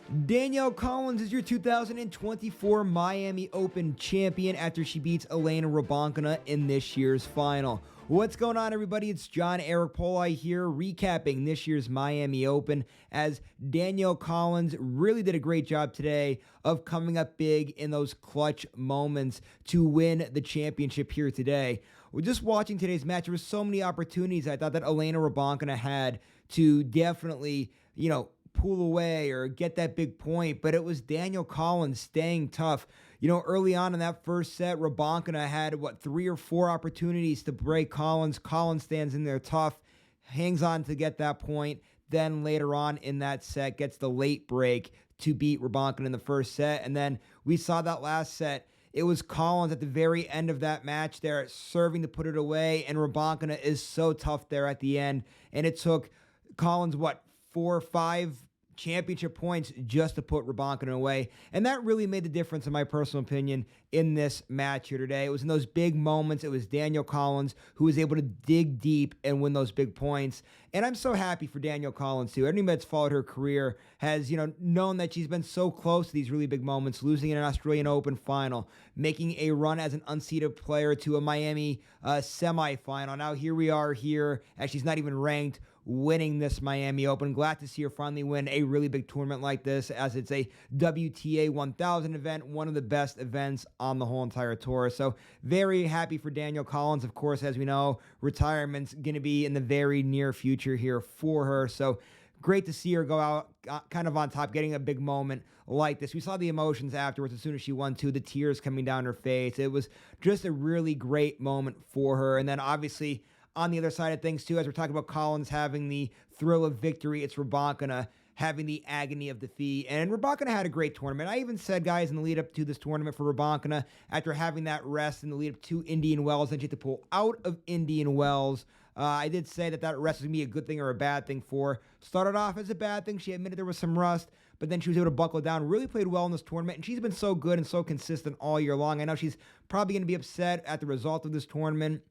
Danielle Collins is your 2024 Miami Open champion after she beats Elena Rybakina in this year's final. What's going on, everybody? It's John Eric Poli here, recapping this year's Miami Open, as Danielle Collins really did a great job today of coming up big in those clutch moments to win the championship here today. We're just watching today's match. There were so many opportunities I thought that Elena Rybakina had to definitely, pull away or get that big point, but it was Danielle Collins staying tough. Early on in that first set, Rybakina had, 3 or 4 opportunities to break Collins. Collins stands in there tough, hangs on to get that point. Then later on in that set, gets the late break to beat Rybakina in the first set. And then we saw that last set. It was Collins at the very end of that match there, serving to put it away, and Rybakina is so tough there at the end. And it took Collins, 4 or 5 championship points just to put Rybakina away. And that really made the difference, in my personal opinion, in this match here today. It was in those big moments. It was Danielle Collins who was able to dig deep and win those big points. And I'm so happy for Danielle Collins, too. Anybody that's followed her career has, known that she's been so close to these really big moments, losing in an Australian Open final, making a run as an unseeded player to a Miami semifinal. Now here we are here, as she's not even ranked, winning this Miami Open. Glad to see her finally win a really big tournament like this, as it's a WTA 1000 event, one of the best events on the whole entire tour. So very happy for Danielle Collins. Of course, as we know, retirement's going to be in the very near future here for her. So great to see her go out kind of on top, getting a big moment like this. We saw the emotions afterwards as soon as she won, too, the tears coming down her face. It was just a really great moment for her. And then obviously, on the other side of things, too, as we're talking about Collins having the thrill of victory, it's Rybakina having the agony of defeat. And Rybakina had a great tournament. I even said, guys, in the lead up to this tournament for Rybakina, after having that rest in the lead up to Indian Wells, that she had to pull out of Indian Wells, I did say that rest was going to be a good thing or a bad thing for her. Started off as a bad thing. She admitted there was some rust, but then she was able to buckle down, really played well in this tournament, and she's been so good and so consistent all year long. I know she's probably going to be upset at the result of this tournament.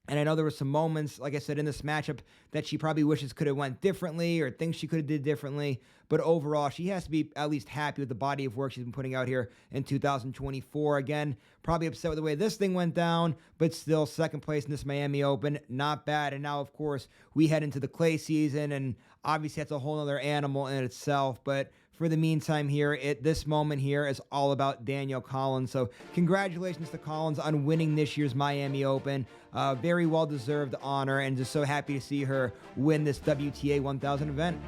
And I know there were some moments, like I said, in this matchup that she probably wishes could have went differently or things she could have did differently. But overall, she has to be at least happy with the body of work she's been putting out here in 2024. Again, probably upset with the way this thing went down, but still second place in this Miami Open. Not bad. And now, of course, we head into the clay season, and obviously that's a whole other animal in itself. But for the meantime here, this moment here is all about Danielle Collins. So congratulations to Collins on winning this year's Miami Open. Very well-deserved honor, and just so happy to see her win this WTA 1000 event.